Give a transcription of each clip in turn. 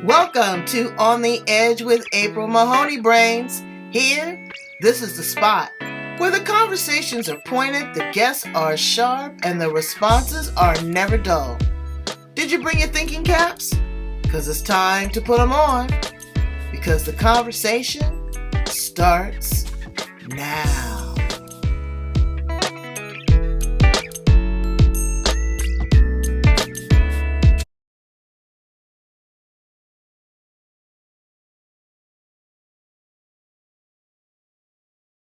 Welcome to On the Edge with April Mahoney Brains. Here, this is the spot where the conversations are pointed, the guests are sharp, and the responses are never dull. Did you bring your thinking caps? Because it's time to put them on. Because the conversation starts now.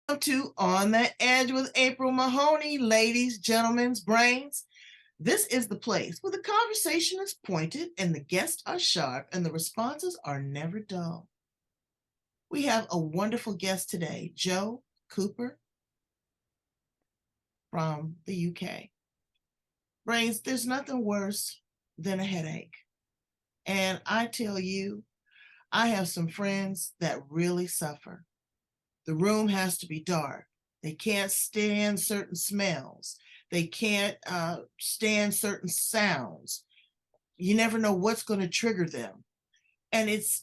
Welcome to On the Edge with April Mahoney, ladies, gentlemen, brains. This is the place where the conversation is pointed and the guests are sharp and the responses are never dull. We have a wonderful guest today, Joe Cooper from the UK. Brains, there's nothing worse than a headache. And I tell you, I have some friends that really suffer. The room has to be dark. They can't stand certain smells. They can't stand certain sounds. You never know what's going to trigger them. And it's,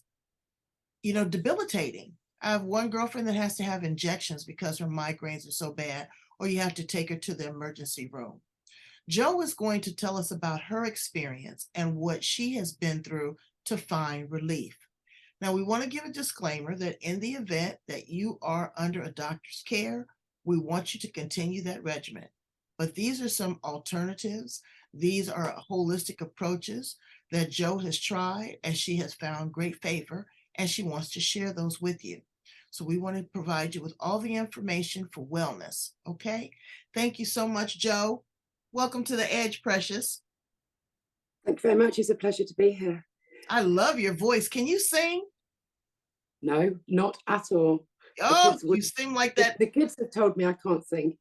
debilitating. I have one girlfriend that has to have injections because her migraines are so bad, or you have to take her to the emergency room. Jo is going to tell us about her experience and what she has been through to find relief. Now, we want to give a disclaimer that in the event that you are under a doctor's care, we want you to continue that regimen. But these are some alternatives. These are holistic approaches that Jo has tried and she has found great favor, and she wants to share those with you. So we want to provide you with all the information for wellness, okay? Thank you so much, Jo. Welcome to the Edge, Precious. Thank you very much. It's a pleasure to be here. I love your voice. Can you sing? No, not at all. Oh, you seem like that. The kids have told me I can't sing.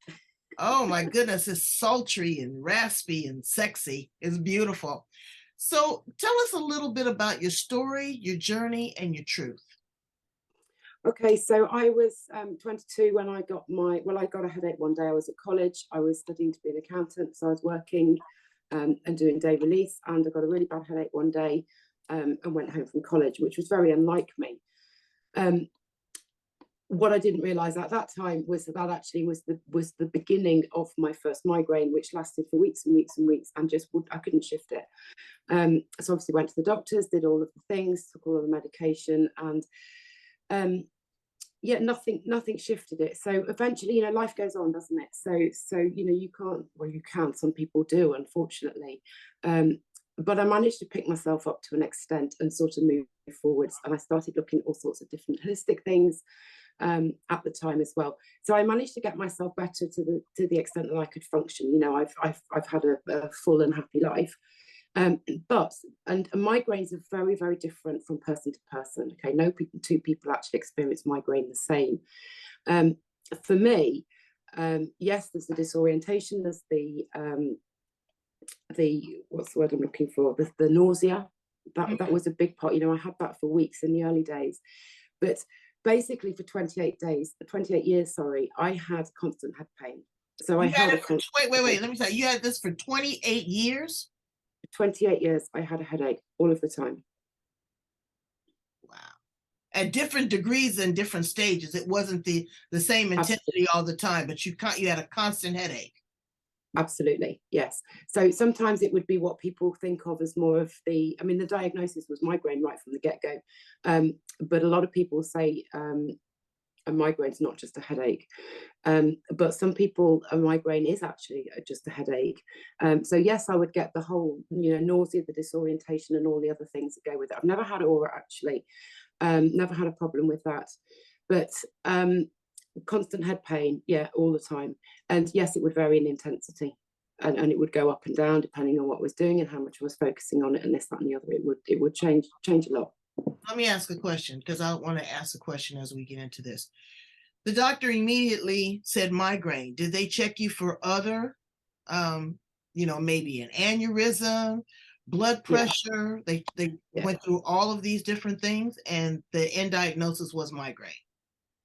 Oh my goodness, it's sultry and raspy and sexy. It's beautiful. So tell us a little bit about your story, your journey, and your truth. Okay, so I was 22 when I got I got a headache one day. I was at college. I was studying to be an accountant, so I was working and doing day release, and I got a really bad headache one day and went home from college, which was very unlike me. What I didn't realize at that time was that actually was the beginning of my first migraine, which lasted for weeks and weeks and weeks, and I couldn't shift it. So obviously went to the doctors, did all of the things, took all of the medication, and nothing shifted it. So eventually, life goes on, doesn't it? So you can't, well, you can, some people do, unfortunately. But I managed to pick myself up to an extent and sort of move forwards. And I started looking at all sorts of different holistic things at the time as well. So I managed to get myself better to the extent that I could function. I've had a full and happy life. But migraines are very, very different from person to person. Okay, two people actually experience migraine the same. For me, yes, there's the disorientation, there's the what's the word I'm looking for? The nausea. That was a big part. I had that for weeks in the early days, but basically for 28 years, I had constant head pain. So wait, let me say, you had this for 28 years? 28 years, I had a headache all of the time. Wow. At different degrees and different stages. It wasn't the same intensity Absolutely. All the time, but you had a constant headache. Absolutely, yes. So sometimes it would be what people think of as more of the diagnosis was migraine right from the get-go. But a lot of people say a migraine is not just a headache. But some people, a migraine is actually just a headache. So yes, I would get the whole, nausea, the disorientation, and all the other things that go with it. I've never had aura, actually. Never had a problem with that. But constant head pain, all the time. And yes, it would vary in intensity, and it would go up and down depending on what I was doing and how much I was focusing on it, and this, that, and the other. It would change a lot. Let me ask a question, because I want to ask a question as we get into this. The doctor immediately said migraine. Did they check you for other, maybe an aneurysm, blood pressure? Yeah. They went through all of these different things, and the end diagnosis was migraine.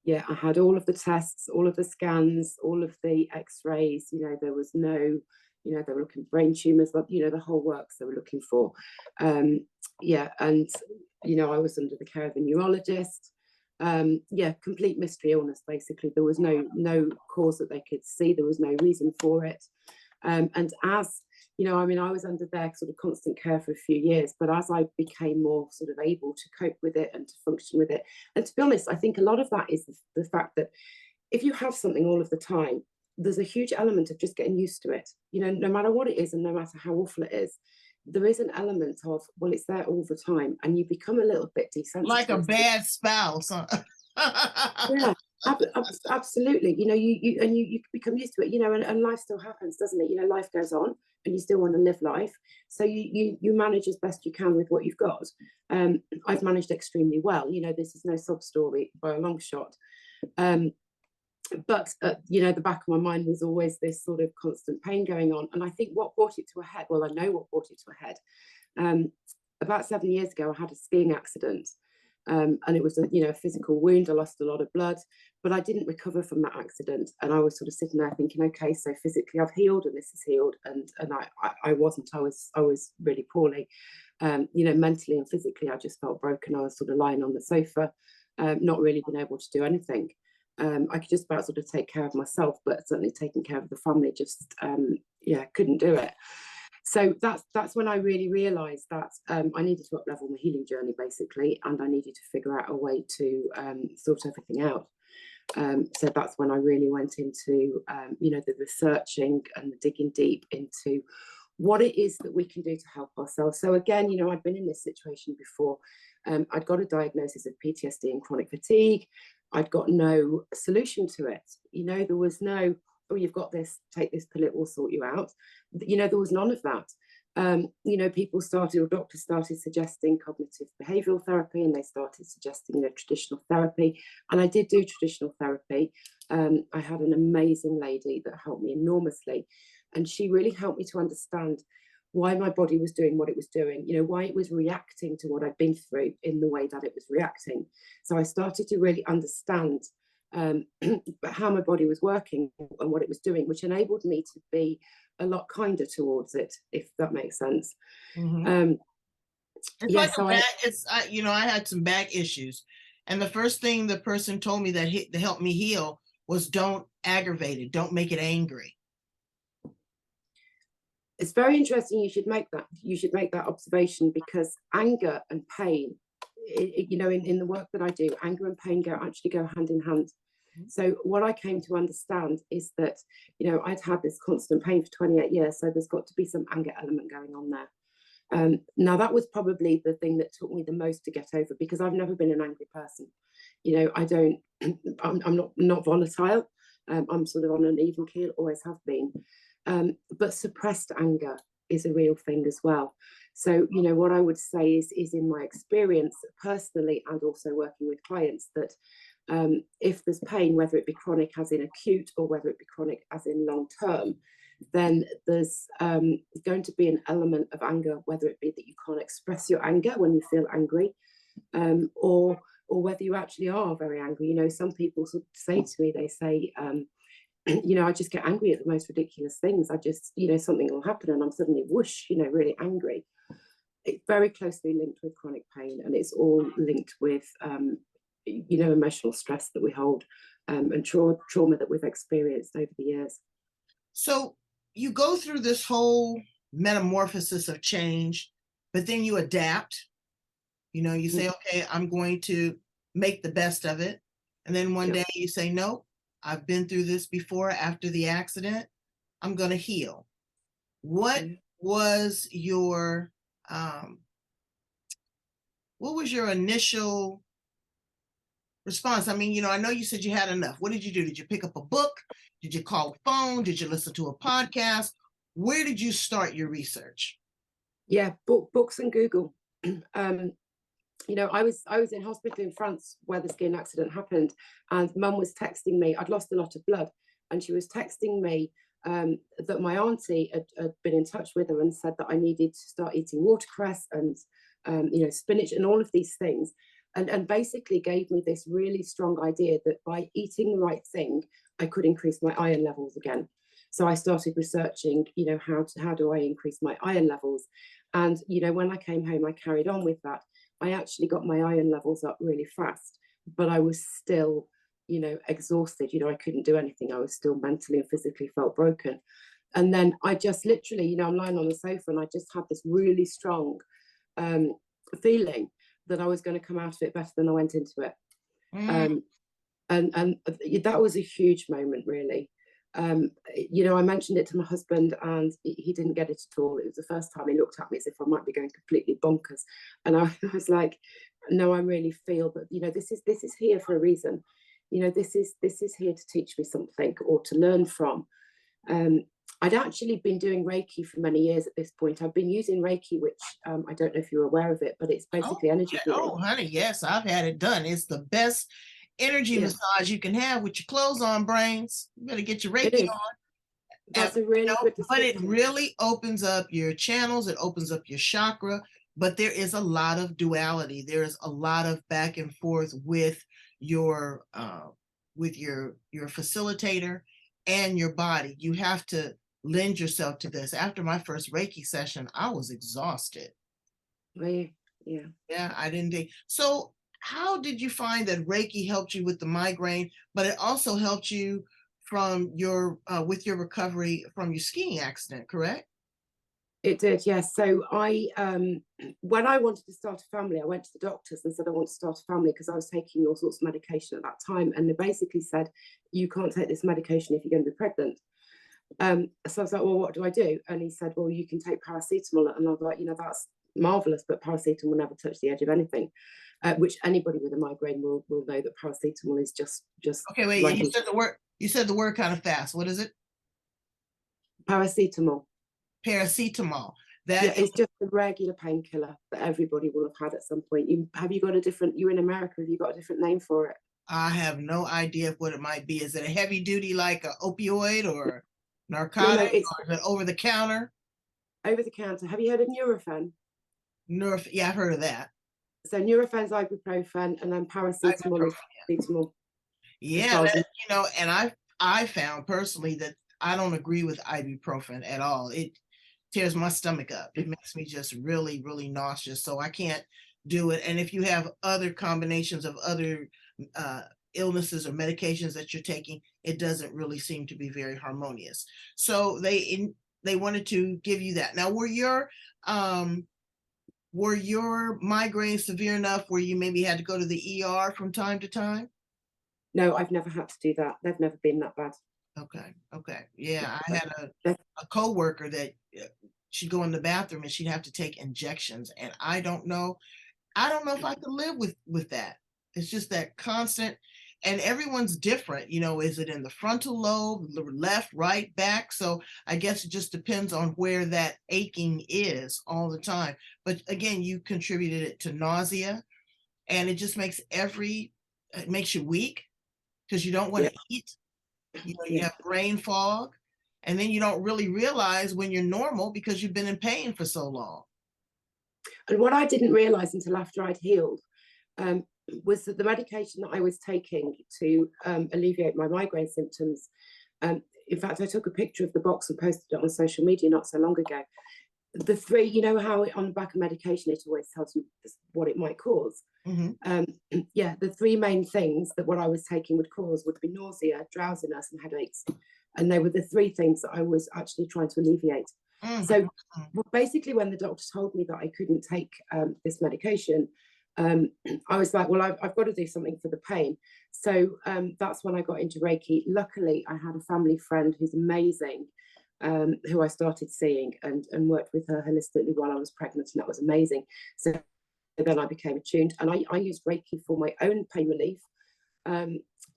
Yeah, I had all of the tests, all of the scans, all of the x-rays. There was no You know, they were looking for brain tumours, but, you know, the whole works they were looking for. Yeah, and, you know, I was under the care of a neurologist. Yeah, complete mystery illness, basically. There was no cause that they could see. There was no reason for it. And as, you know, I mean, I was under their sort of constant care for a few years, but as I became more sort of able to cope with it and to function with it, and to be honest, I think a lot of that is the fact that if you have something all of the time, there's a huge element of just getting used to it. You know, no matter what it is and no matter how awful it is, there is an element of, well, it's there all the time, and you become a little bit desensitized. Like a bad spouse. Huh? Yeah, absolutely. You know, you become used to it, you know, and life still happens, doesn't it? You know, life goes on and you still want to live life. So you manage as best you can with what you've got. I've managed extremely well. You know, this is no sob story by a long shot. But you know, the back of my mind was always this sort of constant pain going on. And I think what brought it to a head, well, I know what brought it to a head. About 7 years ago, I had a skiing accident. And it was a, you know, a physical wound. I lost a lot of blood, but I didn't recover from that accident. And I was sort of sitting there thinking, okay, so physically I've healed and this is healed. And I wasn't, I was really poorly. You know, mentally and physically, I just felt broken. I was sort of lying on the sofa, not really being able to do anything. I could just about sort of take care of myself, but certainly taking care of the family, just, yeah, couldn't do it. So that's when I really realised that I needed to up-level my healing journey, basically, and I needed to figure out a way to sort everything out. So that's when I really went into, you know, the researching and the digging deep into what it is that we can do to help ourselves. So again, you know, I'd been in this situation before. I'd got a diagnosis of PTSD and chronic fatigue. I'd got no solution to it. You know, there was no, oh, you've got this, take this pill, it will sort you out. You know, there was none of that. You know, people started, or doctors started suggesting cognitive behavioural therapy, and they started suggesting, you know, traditional therapy. And I did do traditional therapy. I had an amazing lady that helped me enormously. And she really helped me to understand why my body was doing what it was doing, you know, why it was reacting to what I'd been through in the way that it was reacting. So I started to really understand how my body was working and what it was doing, which enabled me to be a lot kinder towards it, if that makes sense. Mm-hmm. It's Yeah, like so you know, I had some back issues, and the first thing the person told me that to help me heal was don't aggravate it, don't make it angry. It's very interesting. You should make that observation, because anger and pain, you know, in the work that I do, anger and pain actually go hand in hand. So what I came to understand is that, you know, I'd had this constant pain for 28 years, so there's got to be some anger element going on there. Now that was probably the thing that took me the most to get over, because I've never been an angry person. You know, I don't, I'm not volatile. I'm sort of on an even keel, always have been. But suppressed anger is a real thing as well. So, you know, what I would say is in my experience personally, and also working with clients, that if there's pain, whether it be chronic as in acute or whether it be chronic as in long term, then there's going to be an element of anger, whether it be that you can't express your anger when you feel angry, or whether you actually are very angry. You know, some people sort of say to me, they say, you know, I just get angry at the most ridiculous things. I just, you know, something will happen and I'm suddenly whoosh, you know, really angry. It's very closely linked with chronic pain, and it's all linked with, you know, emotional stress that we hold, and trauma that we've experienced over the years. So you go through this whole metamorphosis of change, but then you adapt. You know, you say, okay, I'm going to make the best of it. And then one day you say, no, I've been through this before. After the accident, I'm going to heal. What was your initial response? I mean, you know, I know you said you had enough. What did you do? Did you pick up a book? Did you call a phone? Did you listen to a podcast? Where did you start your research? Yeah, books and Google. You know, I was in hospital in France where the skiing accident happened, and Mum was texting me. I'd lost a lot of blood, and she was texting me that my auntie had been in touch with her and said that I needed to start eating watercress and you know, spinach and all of these things, and basically gave me this really strong idea that by eating the right thing, I could increase my iron levels again. So I started researching, how do I increase my iron levels? And, when I came home, I carried on with that. I actually got my iron levels up really fast, but I was still, exhausted. I couldn't do anything. I was still mentally and physically felt broken. And then I just literally, I'm lying on the sofa and I just had this really strong feeling that I was going to come out of it better than I went into it. Mm. And that was a huge moment, really. I mentioned it to my husband and he didn't get it at all. It was the first time he looked at me as if I might be going completely bonkers. And I was like, no, I really feel that, this is here for a reason. This is here to teach me something or to learn from. I'd actually been doing Reiki for many years at this point. I've been using Reiki, which I don't know if you're aware of it, but it's basically energy healing. Oh, honey, yes, I've had it done. It's the best energy massage you can have with your clothes on, brains. You better get your Reiki on. That's a really good but it description. really opens up your channels. It opens up your chakra. But there is a lot of duality. There is a lot of back and forth with your facilitator and your body. You have to lend yourself to this. After my first Reiki session, I was exhausted. Really? Yeah. Yeah, I didn't think so. How did you find that Reiki helped you with the migraine, but it also helped you from your with your recovery from your skiing accident, correct? It did, yes. So when I wanted to start a family, I went to the doctors and said I want to start a family because I was taking all sorts of medication at that time, and they basically said you can't take this medication if you're going to be pregnant. So I was like, well, what do I do? And he said, well, you can take paracetamol. And I was like, that's marvelous, but paracetamol will never touch the edge of anything. Which anybody with a migraine will know that paracetamol is just okay. Wait, like you said the word. You said the word kind of fast. What is it? Paracetamol. Paracetamol. Yeah, it's just a regular painkiller that everybody will have had at some point. You're in America, have you got a different name for it? I have no idea what it might be. Is it a heavy duty like an opioid or No, narcotic, it's or is it over the counter? over the counter. Have you heard of Nurofen? Yeah, I've heard of that. So Nurofen's ibuprofen, and then paracetamol is paracetamol. Yeah, and I found personally that I don't agree with ibuprofen at all. It tears my stomach up. It makes me just really, really nauseous. So I can't do it. And if you have other combinations of other illnesses or medications that you're taking, it doesn't really seem to be very harmonious. So they wanted to give you that. Now, were your migraines severe enough where you maybe had to go to the ER from time to time? No, I've never had to do that. They've never been that bad. Okay. Yeah, I had a coworker that she'd go in the bathroom and she'd have to take injections, and I don't know if I could live with that. It's just that constant, and everyone's different. Is it in the frontal lobe, left, right, back? So I guess it just depends on where that aching is all the time. But again, you contributed it to nausea, and it just makes it makes you weak because you don't want to eat. You have brain fog, and then you don't really realize when you're normal because you've been in pain for so long. And what I didn't realize until after I'd healed was that the medication that I was taking to alleviate my migraine symptoms, in fact, I took a picture of the box and posted it on social media not so long ago. The three, how on the back of medication it always tells you what it might cause. Mm-hmm. Yeah, the three main things that what I was taking would cause would be nausea, drowsiness, and headaches. And they were the three things that I was actually trying to alleviate. Mm-hmm. So basically, when the doctor told me that I couldn't take this medication, I was like, well, I've got to do something for the pain. So that's when I got into Reiki. Luckily, I had a family friend who's amazing, who I started seeing and worked with her holistically while I was pregnant, and that was amazing. So then I became attuned, and I used Reiki for my own pain relief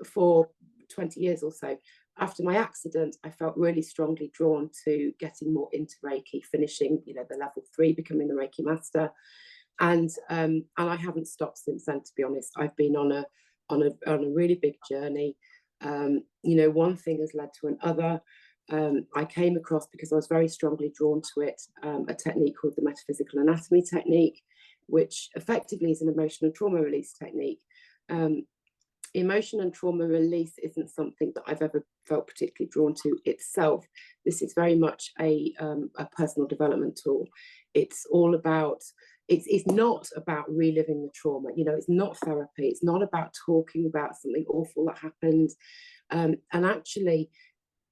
for 20 years or so. After my accident, I felt really strongly drawn to getting more into Reiki, finishing, the level 3, becoming the Reiki master, and I haven't stopped since then. To be honest, I've been on a really big journey. One thing has led to another. I came across, because I was very strongly drawn to it, a technique called the metaphysical anatomy technique, which effectively is an emotional trauma release technique. emotion and trauma release isn't something that I've ever felt particularly drawn to itself. This is very much a personal development tool. It's all about, it's not about reliving the trauma. You know, it's not therapy. It's not about talking about something awful that happened. And actually,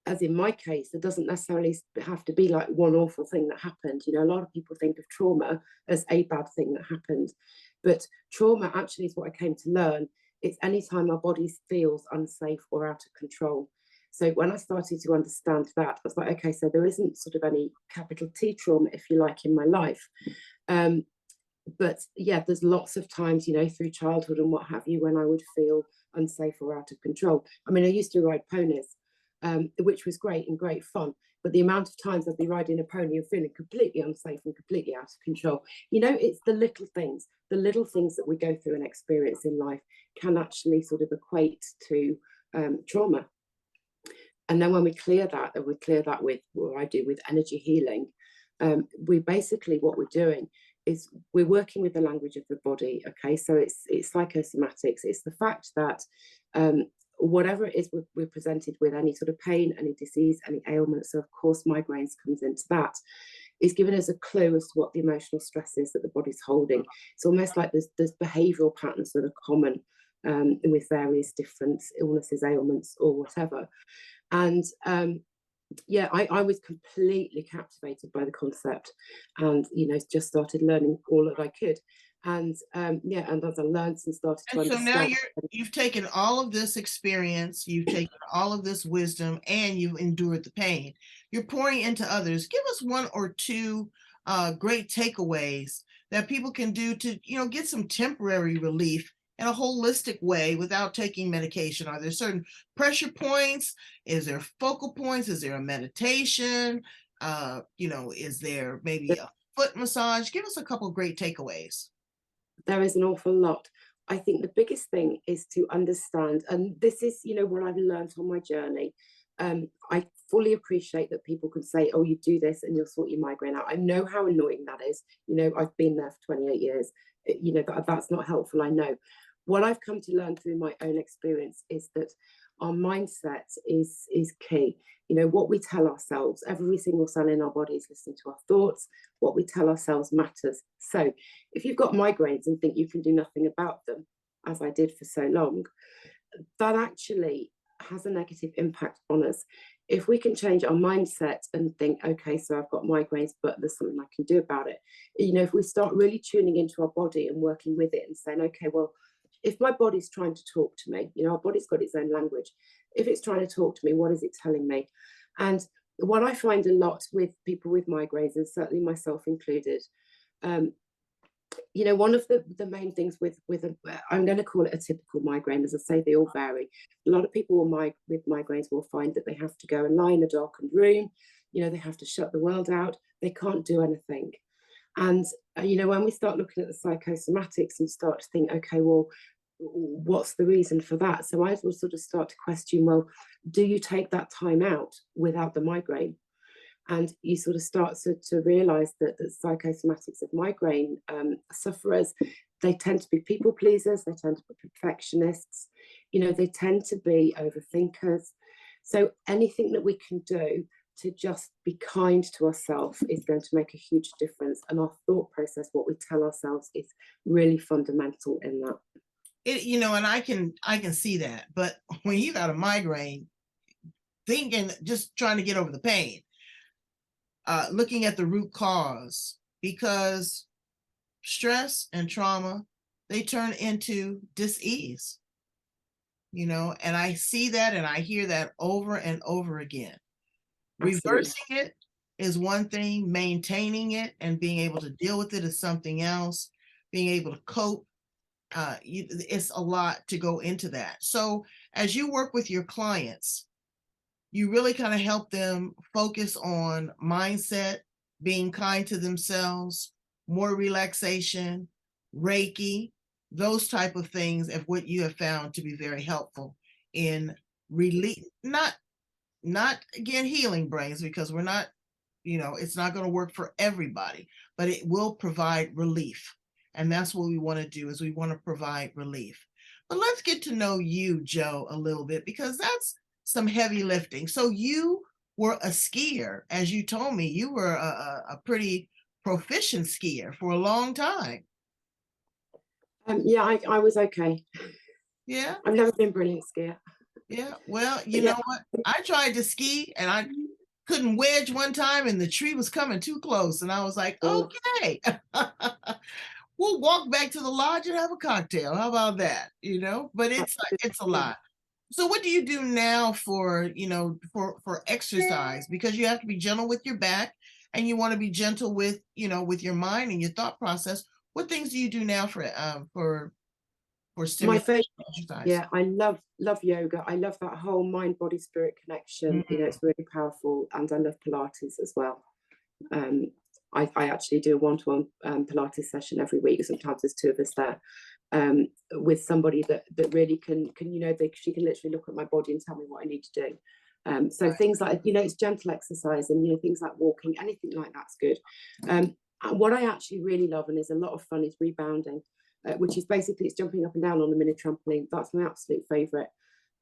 as in my case, there doesn't necessarily have to be like one awful thing that happened. You know, a lot of people think of trauma as a bad thing that happened, but trauma actually is what I came to learn. It's anytime our body feels unsafe or out of control. So when I started to understand that, I was like, okay, so there isn't sort of any capital T trauma, if you like, in my life. But yeah, there's lots of times, you know, through childhood and what have you, when I would feel unsafe or out of control. I mean, I used to ride ponies, which was great and great fun. But the amount of times I'd be riding a pony and feeling completely unsafe and completely out of control. You know, it's the little things that we go through and experience in life can actually sort of equate to trauma. And then when we clear that, and we clear that with what I do with energy healing, we basically, what we're doing is we're working with the language of the body. Okay, so it's psychosomatics. It's the fact that whatever it is we're presented with, any sort of pain, any disease, any ailments, so of course migraines comes into that, is giving us a clue as to what the emotional stress is that the body's holding. It's almost like there's behavioural patterns that are common with various different illnesses, ailments, or whatever. And yeah, I was completely captivated by the concept, and you know, just started learning all that I could. And yeah, and as I learned and started to And so now understand, you've taken all of this experience, you've taken all of this wisdom, and you've endured the pain. You're pouring into others. Give us one or two great takeaways that people can do to, you know, get some temporary relief in a holistic way without taking medication. Are there certain pressure points? Is there focal points? Is there a meditation? You know, is there maybe a foot massage? Give us a couple great takeaways. there is an awful lot. I think the biggest thing is to understand, and this is, you know, what I've learned on my journey. I fully appreciate that people can say, oh, you do this and you'll sort your migraine out. I know how annoying that is. You know, I've been there for 28 years. You know, that's not helpful, I know. What I've come to learn through my own experience is that our mindset is key. You know, what we tell ourselves, every single cell in our body is listening to our thoughts. What we tell ourselves matters. So if you've got migraines and think you can do nothing about them, as I did for so long, that actually has a negative impact on us. If we can change our mindset and think, okay, so I've got migraines, but there's something I can do about it. You know, if we start really tuning into our body and working with it and saying, okay, well, if my body's trying to talk to me, you know, our body's got its own language. If it's trying to talk to me, what is it telling me? And what I find a lot with people with migraines, and certainly myself included, you know, one of the main things with I'm going to call it a typical migraine, as I say, they all vary. A lot of people with migraines will find that they have to go and lie in a darkened room. You know, they have to shut the world out. They can't do anything. And you know, when we start looking at the psychosomatics and start to think, okay, well, what's the reason for that? So I will sort of start to question, well, do you take that time out without the migraine? And you sort of start to realize that the psychosomatics of migraine sufferers, they tend to be people pleasers, they tend to be perfectionists, you know, they tend to be overthinkers. So anything that we can do to just be kind to ourselves is going to make a huge difference. And our thought process, what we tell ourselves, is really fundamental in that. You know, and I can see that. But when you got a migraine, thinking, just trying to get over the pain, looking at the root cause, because stress and trauma, they turn into dis-ease, you know, and I see that and I hear that over and over again. Absolutely. Reversing it is one thing, maintaining it and being able to deal with it is something else, being able to cope. It's a lot to go into that. So as you work with your clients, you really kind of help them focus on mindset, being kind to themselves, more relaxation, Reiki, those type of things of what you have found to be very helpful in relief, not again healing brains, because we're not, you know, it's not going to work for everybody, but it will provide relief. And that's what we want to do, is we want to provide relief. But let's get to know you, Joe, a little bit, because that's some heavy lifting. So you were a skier, as you told me. You were a pretty proficient skier for a long time. Yeah, I was okay. Yeah, I've never been a brilliant skier. yeah. Well, But you yeah, know what? I tried to ski and I couldn't wedge one time and the tree was coming too close. And I was like, oh, okay, we'll walk back to the lodge and have a cocktail. How about that? You know, but it's a yeah. lot. So what do you do now for, for exercise? Because you have to be gentle with your back and you want to be gentle with, with your mind and your thought process. What things do you do now for My stimulation favorite, exercise? yeah, I love yoga. I love that whole mind body spirit connection. You know, Mm, it's really powerful, and I love Pilates as well. Um, I actually do a one-to-one Pilates session every week. Sometimes there's two of us there, with somebody that really can she can literally look at my body and tell me what I need to do. So right. things like, it's gentle exercise, and things like walking, anything like that's good. And what I actually really love, and is a lot of fun, is rebounding, which is basically it's jumping up and down on a mini trampoline. That's my absolute favorite.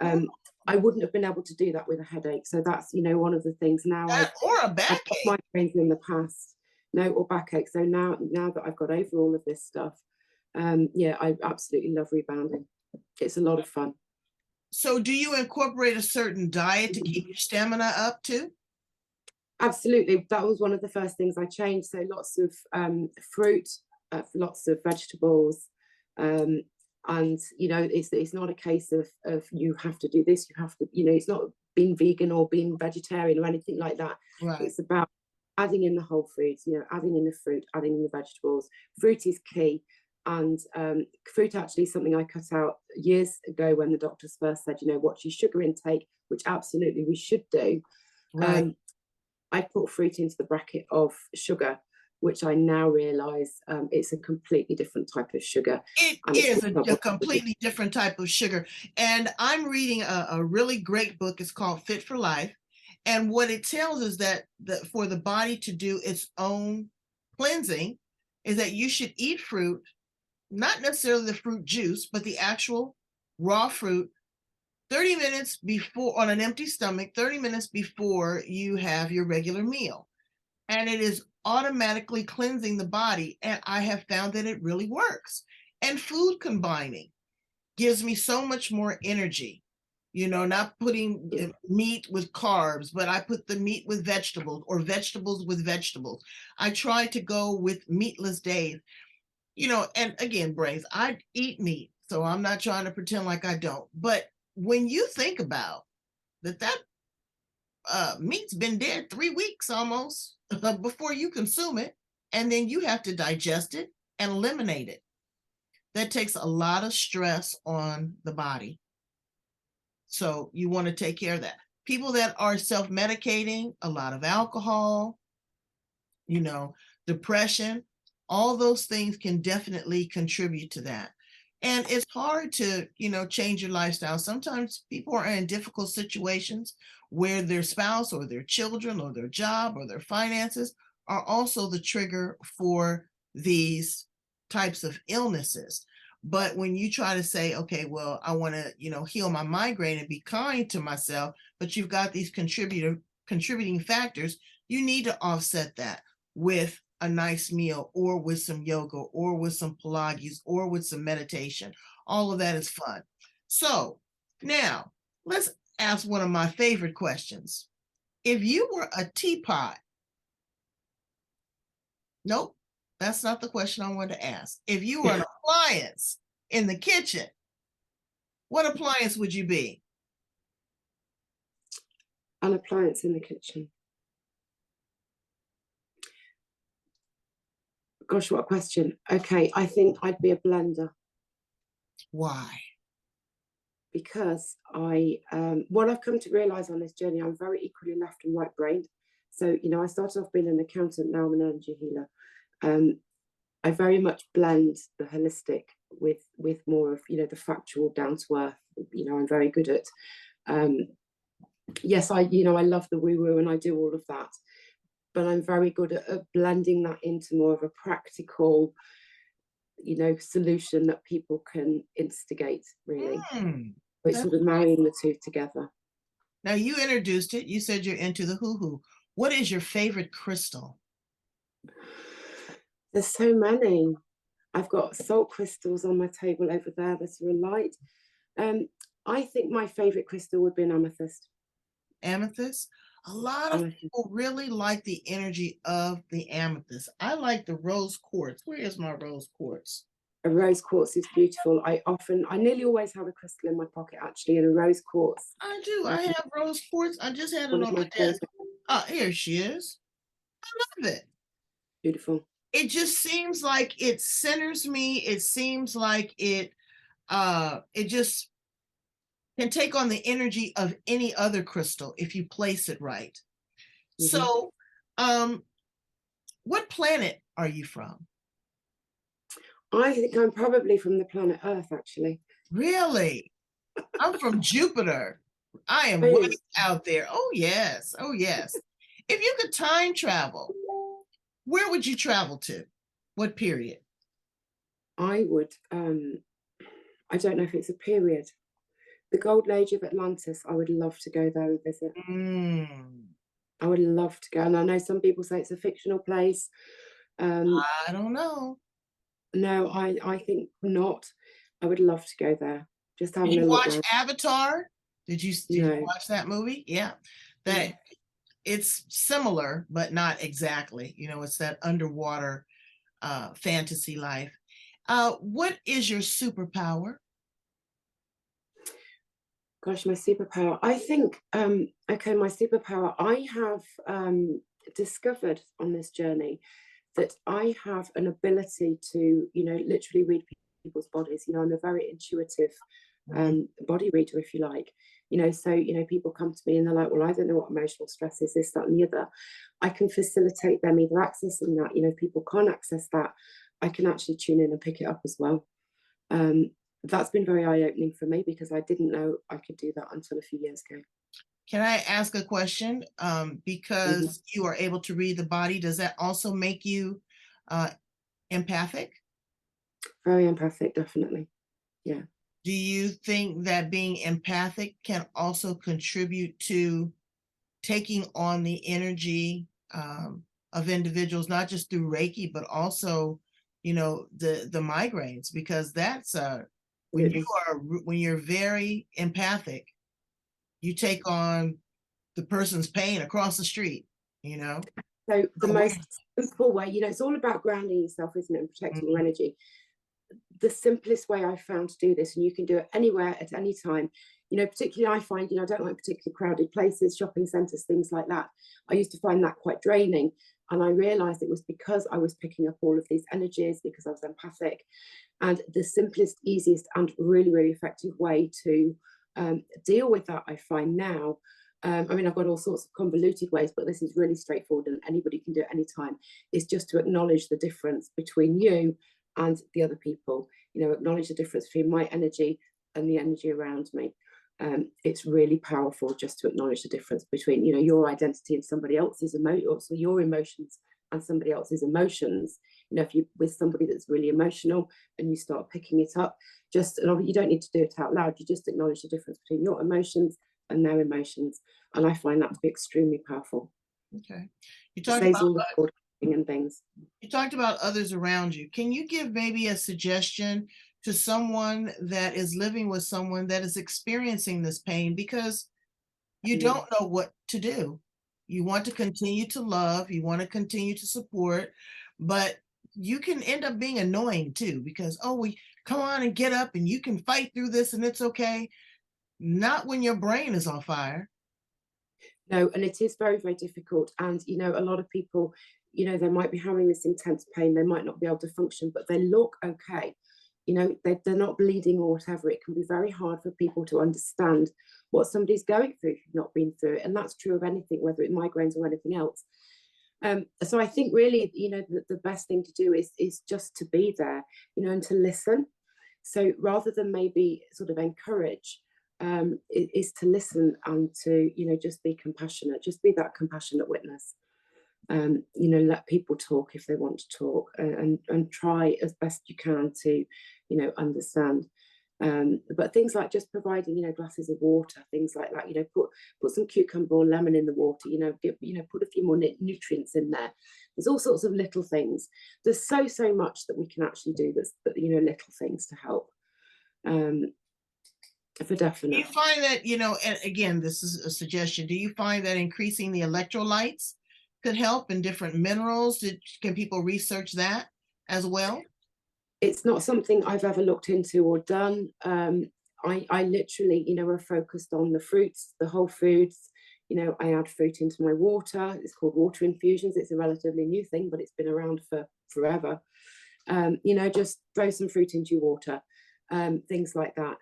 Oh, um, I wouldn't have been able to do that with a headache, so that's one of the things. Now that or a I've got backache. migraines in the past, no, or backache. So now that I've got over all of this stuff, yeah, I absolutely love rebounding. It's a lot of fun. So do you incorporate a certain diet to keep your stamina up too? Absolutely, that was one of the first things I changed. So lots of fruit, lots of vegetables, um, and it's not a case of you have to do this. You have to, it's not being vegan or being vegetarian or anything like that. Right. It's about adding in the whole foods, adding in the fruit, adding in the vegetables. Fruit is key. And fruit actually is something I cut out years ago when the doctors first said, what's your sugar intake, which absolutely we should do. Right. Um, I put fruit into the bracket of sugar, which I now realise it's a completely different type of sugar, It and it's is not a what completely different type of sugar. And I'm reading a really great book. It's called Fit for Life. And what it tells is that for the body to do its own cleansing is that you should eat fruit, not necessarily the fruit juice, but the actual raw fruit 30 minutes before on an empty stomach, 30 minutes before you have your regular meal. And it is automatically cleansing the body. And I have found that it really works. And food combining gives me so much more energy. Not putting yeah. meat with carbs, but I put the meat with vegetables or vegetables with vegetables. I try to go with meatless days, and again, Brains, I eat meat, so I'm not trying to pretend like I don't. But when you think about that meat's been dead 3 weeks almost before you consume it, and then you have to digest it and eliminate it. That takes a lot of stress on the body. So you want to take care of that. People that are self-medicating, a lot of alcohol, you know, depression, all those things can definitely contribute to that. And it's hard to, change your lifestyle. Sometimes people are in difficult situations where their spouse or their children or their job or their finances are also the trigger for these types of illnesses. But when you try to say, okay, well, I want to, heal my migraine and be kind to myself, but you've got these contributing factors, you need to offset that with a nice meal or with some yoga or with some Pilates or with some meditation. All of that is fun. So now let's ask one of my favorite questions. If you were a teapot, nope, that's not the question I wanted to ask. If you were an appliance in the kitchen, what appliance would you be? An appliance in the kitchen. Gosh, what a question. Okay, I think I'd be a blender, Why? because what I've come to realise on this journey, I'm very equally left and right brained. So, I started off being an accountant, now I'm an energy healer. I very much blend the holistic with more of, the factual, down to earth. I'm very good at, yes, I love the woo woo and I do all of that, but I'm very good at blending that into more of a practical, solution that people can instigate, really. Mm, So it's that's sort of marrying the two together. now you introduced it. You said you're into the hoo-hoo. What is your favorite crystal? There's so many. I've got salt crystals on my table over there that are a light. Um, I think my favorite crystal would be an amethyst. Amethyst? A lot of Amethyst. people really like the energy of the amethyst. I like the rose quartz. Where is my rose quartz? A rose quartz is beautiful. I nearly always have a crystal in my pocket, actually, and a rose quartz. I do. I have rose quartz. I just had it One of on my my desk. favorite. Oh, here she is. Love it. Beautiful. It just seems like it centers me. It seems like it just can take on the energy of any other crystal if you place it right. Hmm. So, um, what planet are you from? I think I'm probably from the planet Earth, actually. Really? I'm from Jupiter. I am way I, out there. Oh, yes. Oh, yes. If you could time travel, where would you travel to? What period? I would. I don't know if it's a period. The Golden Age of Atlantis. I would love to go there and visit. Mm, I would love to go. And I know some people say it's a fictional place. I don't know. No, I think not. I would love to go there. Just Did having you a look watch around. Avatar? Did you No. watch that movie? Yeah. Mm. That it's similar, but not exactly. It's that underwater fantasy life. What is your superpower? Gosh, my superpower. I think, okay, my superpower, I have discovered on this journey that I have an ability to, literally read people's bodies. I'm a very intuitive Mhm. body reader, if you like. So, people come to me and they're like, well, I don't know what emotional stress is, this, that, and the other. I can facilitate them either accessing that. If people can't access that, I can actually tune in and pick it up as well. Um, that's been very eye-opening for me because I didn't know I could do that until a few years ago. Can I ask a question? Mhm. Because you are able to read the body, does that also make you uh, empathic? Very empathic, definitely. Yeah. Do you think that being empathic can also contribute to taking on the energy of individuals, not just through Reiki, but also, the migraines, because that's when you Absolutely. are when you're very empathic, you take on the person's pain across the street, you know. So the So most simple way, it's all about grounding yourself, isn't it, and protecting your energy. The simplest way I've found to do this, and you can do it anywhere at any time. Particularly I find, I don't like particularly crowded places, shopping centres, things like that. I used to find that quite draining. And I realised it was because I was picking up all of these energies, because I was empathic. And the simplest, easiest, and really, really effective way to deal with that, I find now. I've got all sorts of convoluted ways, but this is really straightforward and anybody can do it anytime. Is just to acknowledge the difference between you and the other people. Acknowledge the difference between my energy and the energy around me. It's really powerful just to acknowledge the difference between, your identity and somebody else's emotions, or your emotions and somebody else's emotions. If you with somebody that's really emotional and you start picking it up, and you don't need to do it out loud, you just acknowledge the difference between your emotions and their emotions. And I find that to be extremely powerful. okay. You It talked saves about all the coordinating and things. you talked about others around you. Can you give maybe a suggestion to someone that is living with someone that is experiencing this pain because you Mm. don't know what to do? You want to continue to love, you want to continue to support, but you can end up being annoying too because, oh, we come on and get up and you can fight through this and it's okay. Not when your brain is on fire. No, and it is very, very difficult. And, a lot of people, they might be having this intense pain. They might not be able to function, but they look okay. They're not bleeding or whatever. It can be very hard for people to understand what somebody's going through if you've not been through it. And that's true of anything, whether it's migraines or anything else. So I think really, the best thing to do is just to be there, and to listen. So rather than maybe sort of encourage, is to listen and to, just be compassionate, just be that compassionate witness. You know, let people talk if they want to talk, and try as best you can to, you know, understand. But things like just providing, you know, glasses of water, things like that, you know, put some cucumber or lemon in the water, you know, put a few more nutrients in there. There's all sorts of little things. There's so much that we can actually do, that's, you know, little things to help, for Do definite. you find that, you know, and again, this is a suggestion, do you find that increasing the electrolytes could help in different minerals? Can people research that as well? It's not something I've ever looked into or done. I literally, you know, are focused on the fruits, the whole foods. You know, I add fruit into my water. It's called water infusions. It's a relatively new thing, but it's been around for forever. You know, just throw some fruit into your water, things like that.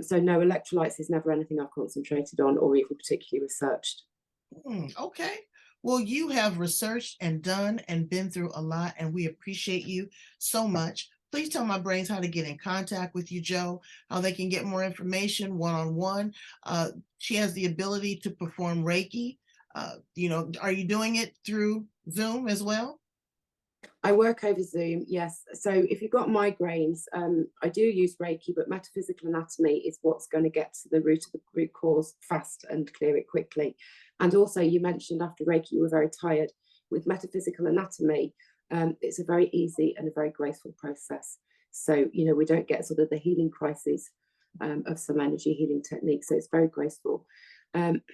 So no, electrolytes is never anything I've concentrated on or even particularly researched. Okay. Well, you have researched and done and been through a lot, and we appreciate you so much. Please tell my brains how to get in contact with you, Joe, how they can get more information one-on-one. She has the ability to perform Reiki. You know, are you doing it through Zoom as well? I work over Zoom, yes. So if you've got migraines, I do use Reiki, but metaphysical anatomy is what's going to get to the root cause fast and clear it quickly. And also, you mentioned after Reiki you were very tired. With metaphysical anatomy, it's a very easy and a very graceful process. So, you know, we don't get sort of the healing crises of some energy healing techniques. So it's very graceful.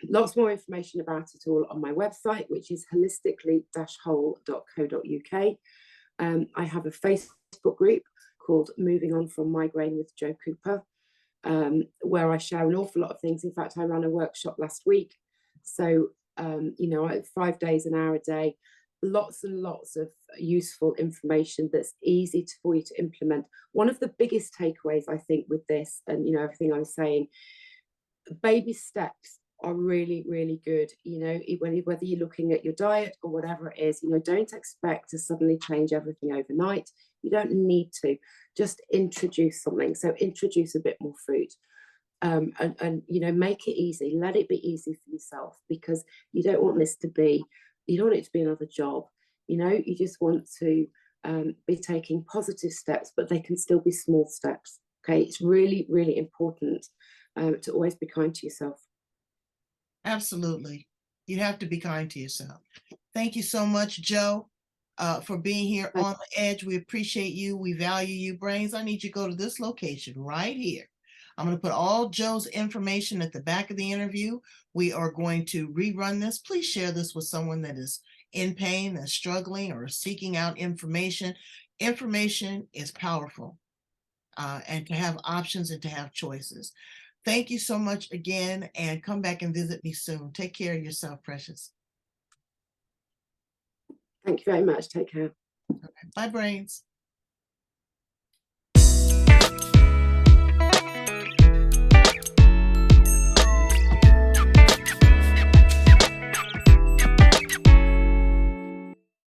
Lots more information about it all on my website, which is holistically-whole.co.uk. I have a Facebook group called Moving On From Migraine with Joe Cooper, where I share an awful lot of things. In fact, I ran a workshop last week. So, you know, 5 days, an hour a day, lots and lots of useful information that's easy for you to implement. One of the biggest takeaways, I think, with this, and, you know, everything I was saying, baby steps are really, really good. You know, whether you're looking at your diet or whatever it is, you know, don't expect to suddenly change everything overnight. You don't need to. Just introduce something. So introduce a bit more fruit, and you know, make it easy. Let it be easy for yourself, because you don't want this to be, you don't want it to be another job. You know, you just want to be taking positive steps, but they can still be small steps. Okay, it's really, really important to always be kind to yourself. Absolutely. You have to be kind to yourself. Thank you so much, Joe, for being here on the edge. We appreciate you. We value you. Brains, I need you to go to this location right here. I'm going to put all Joe's information at the back of the interview. We are going to rerun this. Please share this with someone that is in pain, that's struggling, or seeking out information. Information is powerful, and to have options and to have choices. Thank you so much again, and come back and visit me soon. Take care of yourself, precious. Thank you very much. Take care. Bye, brains.